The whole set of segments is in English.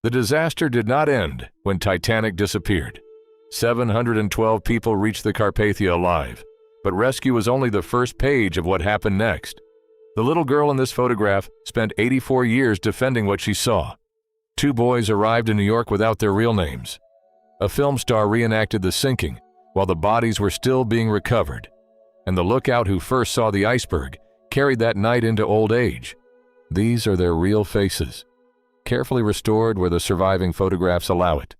The disaster did not end when Titanic disappeared. 712 people reached the Carpathia alive, but rescue was only the first page of what happened next. The little girl in this photograph spent 84 years defending what she saw. 2 boys arrived in New York without their real names. A film star reenacted the sinking while the bodies were still being recovered, and the lookout who first saw the iceberg carried that night into old age. These are their real faces, carefully restored where the surviving photographs allow it,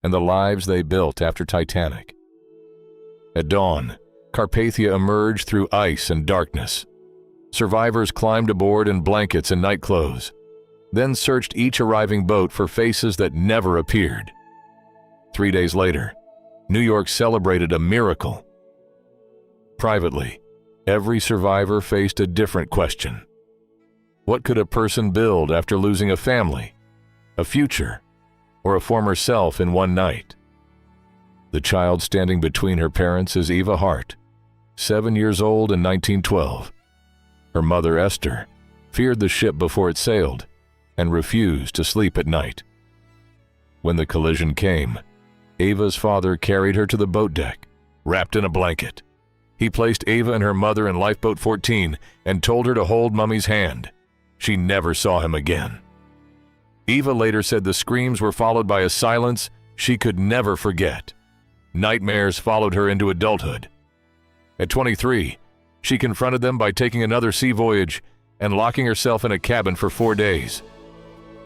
and the lives they built after Titanic. At dawn, Carpathia emerged through ice and darkness. Survivors climbed aboard in blankets and nightclothes, then searched each arriving boat for faces that never appeared. 3 days later, New York celebrated a miracle. Privately, every survivor faced a different question. What could a person build after losing a family, a future, or a former self in one night? The child standing between her parents is Eva Hart, 7 years old in 1912. Her mother, Esther, feared the ship before it sailed and refused to sleep at night. When the collision came, Eva's father carried her to the boat deck, wrapped in a blanket. He placed Eva and her mother in lifeboat 14 and told her to hold Mummy's hand. She never saw him again. Eva later said the screams were followed by a silence she could never forget. Nightmares followed her into adulthood. At 23, she confronted them by taking another sea voyage and locking herself in a cabin for 4 days.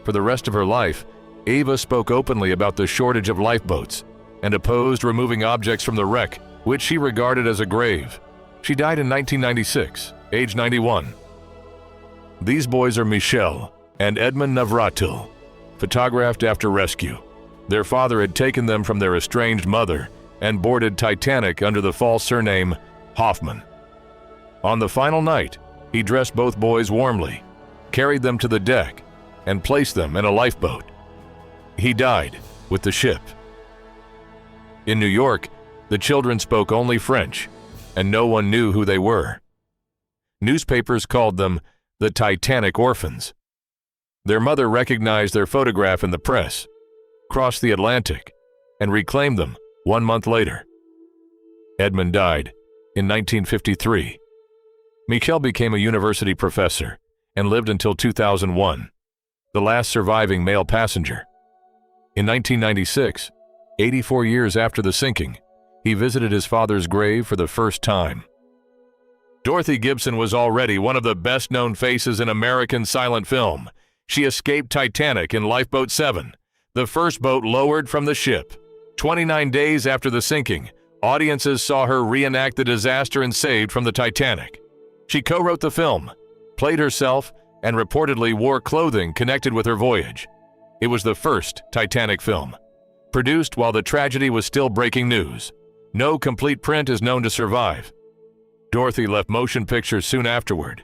For the rest of her life, Eva spoke openly about the shortage of lifeboats and opposed removing objects from the wreck, which she regarded as a grave. She died in 1996, age 91. These boys are Michelle and Edmund Navratil, photographed after rescue. Their father had taken them from their estranged mother and boarded Titanic under the false surname Hoffman. On the final night, he dressed both boys warmly, carried them to the deck, and placed them in a lifeboat. He died with the ship. In New York, the children spoke only French, and no one knew who they were. Newspapers called them the Titanic orphans. Their mother recognized their photograph in the press, crossed the Atlantic, and reclaimed them 1 month later. Edmund died in 1953. Michel became a university professor and lived until 2001, the last surviving male passenger. In 1996, 84 years after the sinking, he visited his father's grave for the first time. Dorothy Gibson was already one of the best-known faces in American silent film. She escaped Titanic in Lifeboat 7, the first boat lowered from the ship. 29 days after the sinking, audiences saw her reenact the disaster and saved from the Titanic. She co-wrote the film, played herself, and reportedly wore clothing connected with her voyage. It was the first Titanic film, produced while the tragedy was still breaking news. No complete print is known to survive. Dorothy left motion pictures soon afterward.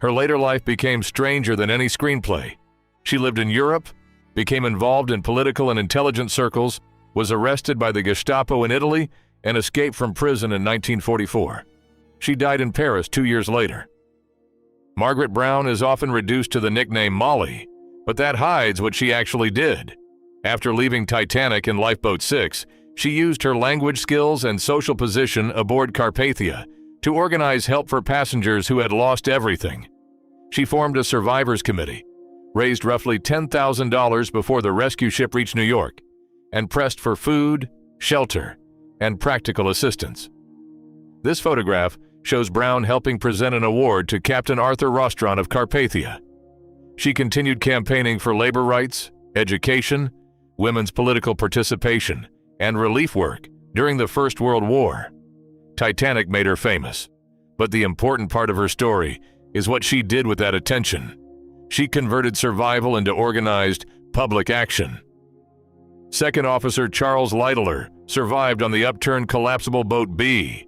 Her later life became stranger than any screenplay. She lived in Europe, became involved in political and intelligence circles, was arrested by the Gestapo in Italy, and escaped from prison in 1944. She died in Paris 2 years later. Margaret Brown is often reduced to the nickname Molly, but that hides what she actually did. After leaving Titanic in Lifeboat 6, she used her language skills and social position aboard Carpathia to organize help for passengers who had lost everything. She formed a survivors committee, raised roughly $10,000 before the rescue ship reached New York, and pressed for food, shelter, and practical assistance. This photograph shows Brown helping present an award to Captain Arthur Rostron of Carpathia. She continued campaigning for labor rights, education, women's political participation, and relief work during the First World War. Titanic made her famous, but the important part of her story is what she did with that attention. She converted survival into organized public action. Second Officer Charles Lightoller survived on the upturned collapsible boat B.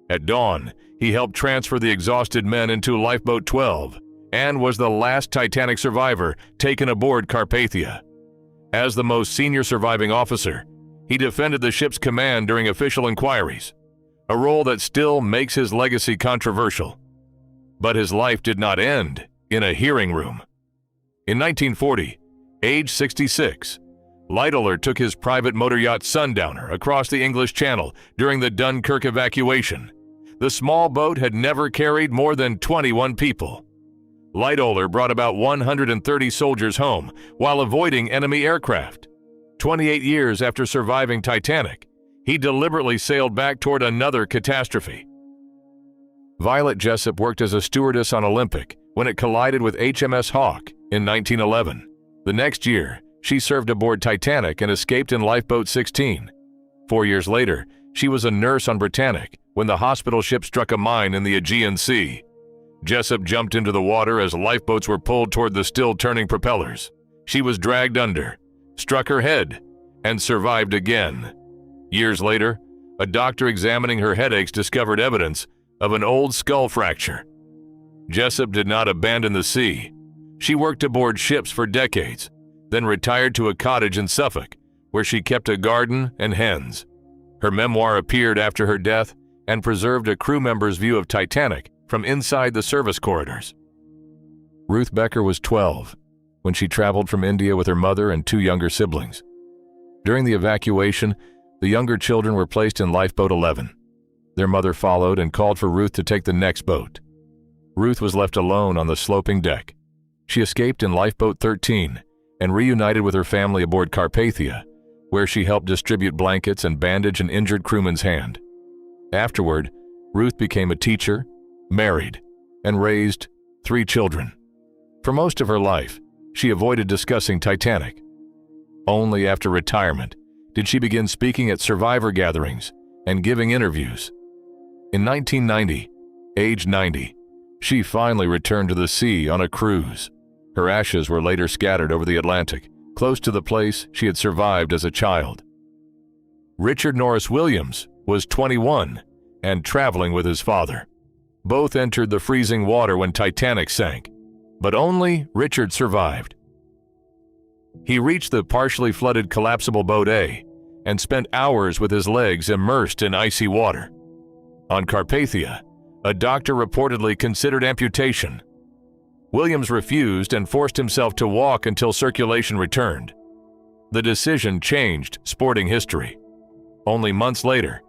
At dawn, he helped transfer the exhausted men into Lifeboat 12 and was the last Titanic survivor taken aboard Carpathia. As the most senior surviving officer, he defended the ship's command during official inquiries, a role that still makes his legacy controversial. But his life did not end in a hearing room. In 1940, age 66. Lightoller took his private motor yacht Sundowner across the English Channel during the Dunkirk evacuation. The small boat had never carried more than 21 people. Lightoller brought about 130 soldiers home while avoiding enemy aircraft. 28 years after surviving Titanic, he deliberately sailed back toward another catastrophe. Violet Jessop worked as a stewardess on Olympic when it collided with HMS Hawke in 1911. The next year, she served aboard Titanic and escaped in Lifeboat 16. 4 years later, she was a nurse on Britannic when the hospital ship struck a mine in the Aegean Sea. Jessop jumped into the water as lifeboats were pulled toward the still-turning propellers. She was dragged under, struck her head, and survived again. Years later, a doctor examining her headaches discovered evidence of an old skull fracture. Jessop did not abandon the sea. She worked aboard ships for decades, then retired to a cottage in Suffolk, where she kept a garden and hens. Her memoir appeared after her death and preserved a crew member's view of Titanic from inside the service corridors. Ruth Becker was 12 when she traveled from India with her mother and 2 younger siblings. During the evacuation, the younger children were placed in Lifeboat 11. Their mother followed and called for Ruth to take the next boat. Ruth was left alone on the sloping deck. She escaped in Lifeboat 13 and reunited with her family aboard Carpathia, where she helped distribute blankets and bandage an injured crewman's hand. Afterward, Ruth became a teacher, married, and raised 3 children. For most of her life, she avoided discussing Titanic. Only after retirement did she begin speaking at survivor gatherings and giving interviews. In 1990, age 90, she finally returned to the sea on a cruise. Her ashes were later scattered over the Atlantic, close to the place she had survived as a child. Richard Norris Williams was 21 and traveling with his father. Both entered the freezing water when Titanic sank, but only Richard survived. He reached the partially flooded collapsible boat A and spent hours with his legs immersed in icy water. On Carpathia, a doctor reportedly considered amputation. Williams refused and forced himself to walk until circulation returned. The decision changed sporting history. Only months later,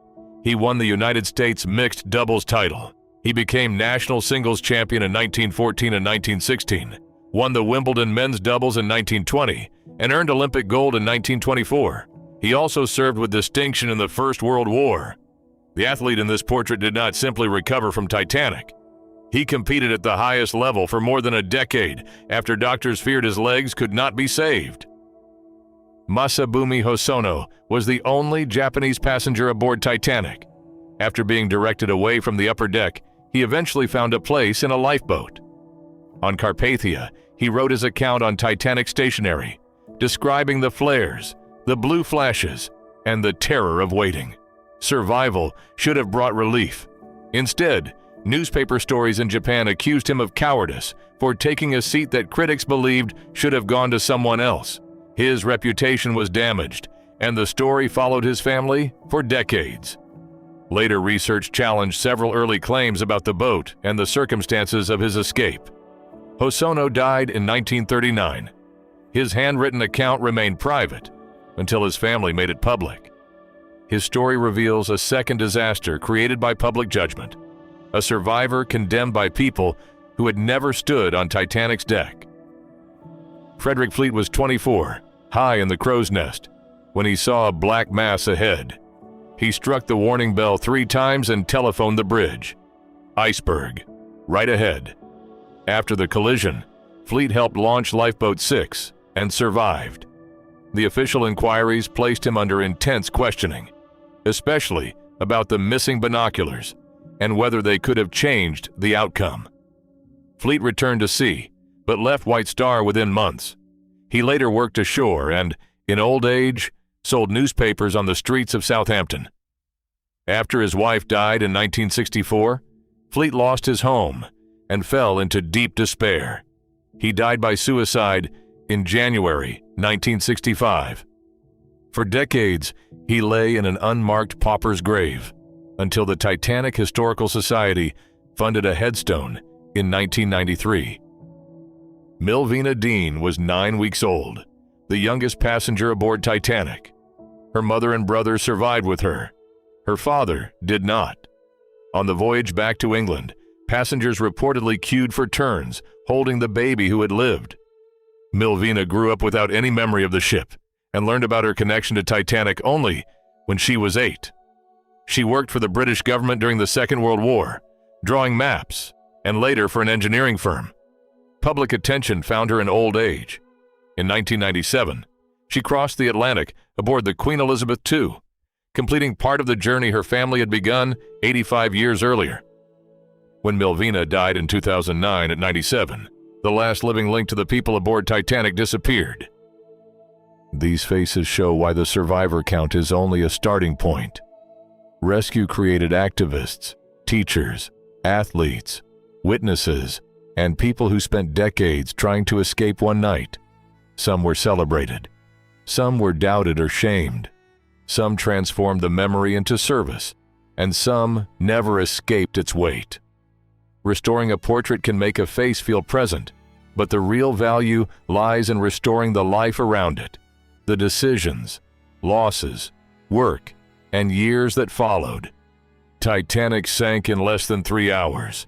he won the United States mixed doubles title. He became national singles champion in 1914 and 1916, won the Wimbledon men's doubles in 1920, and earned Olympic gold in 1924. He also served with distinction in the First World War. The athlete in this portrait did not simply recover from Titanic. He competed at the highest level for more than a decade after doctors feared his legs could not be saved. Masabumi Hosono was the only Japanese passenger aboard Titanic. After being directed away from the upper deck, he eventually found a place in a lifeboat. On Carpathia, he wrote his account on Titanic stationery, describing the flares, the blue flashes, and the terror of waiting. Survival should have brought relief. Instead, newspaper stories in Japan accused him of cowardice for taking a seat that critics believed should have gone to someone else. His reputation was damaged, and the story followed his family for decades. Later research challenged several early claims about the boat and the circumstances of his escape. Hosono died in 1939. His handwritten account remained private until his family made it public. His story reveals a second disaster created by public judgment, a survivor condemned by people who had never stood on Titanic's deck. Frederick Fleet was 24, high in the crow's nest, when he saw a black mass ahead. He struck the warning bell 3 times and telephoned the bridge. Iceberg, right ahead. After the collision, Fleet helped launch Lifeboat 6 and survived. The official inquiries placed him under intense questioning, especially about the missing binoculars and whether they could have changed the outcome. Fleet returned to sea, but left White Star within months. He later worked ashore and, in old age, sold newspapers on the streets of Southampton. After his wife died in 1964, Fleet lost his home and fell into deep despair. He died by suicide in January 1965. For decades, he lay in an unmarked pauper's grave until the Titanic Historical Society funded a headstone in 1993. Millvina Dean was 9 weeks old the youngest passenger aboard Titanic. Her mother and brother survived with her. Her father did not. On the voyage back to England, passengers reportedly queued for turns, holding the baby who had lived. Millvina grew up without any memory of the ship and learned about her connection to Titanic only when she was 8. She worked for the British government during the Second World War, drawing maps, and later for an engineering firm. Public attention found her in old age. In 1997, she crossed the Atlantic aboard the Queen Elizabeth II, completing part of the journey her family had begun 85 years earlier. When Millvina died in 2009 at 97, the last living link to the people aboard Titanic disappeared. These faces show why the survivor count is only a starting point. Rescue created activists, teachers, athletes, witnesses, and people who spent decades trying to escape one night. Some were celebrated. Some were doubted or shamed. Some transformed the memory into service, and some never escaped its weight. Restoring a portrait can make a face feel present, but the real value lies in restoring the life around it, the decisions, losses, work, and years that followed. Titanic sank in less than 3 hours.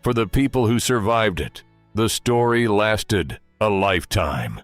For the people who survived it, the story lasted a lifetime.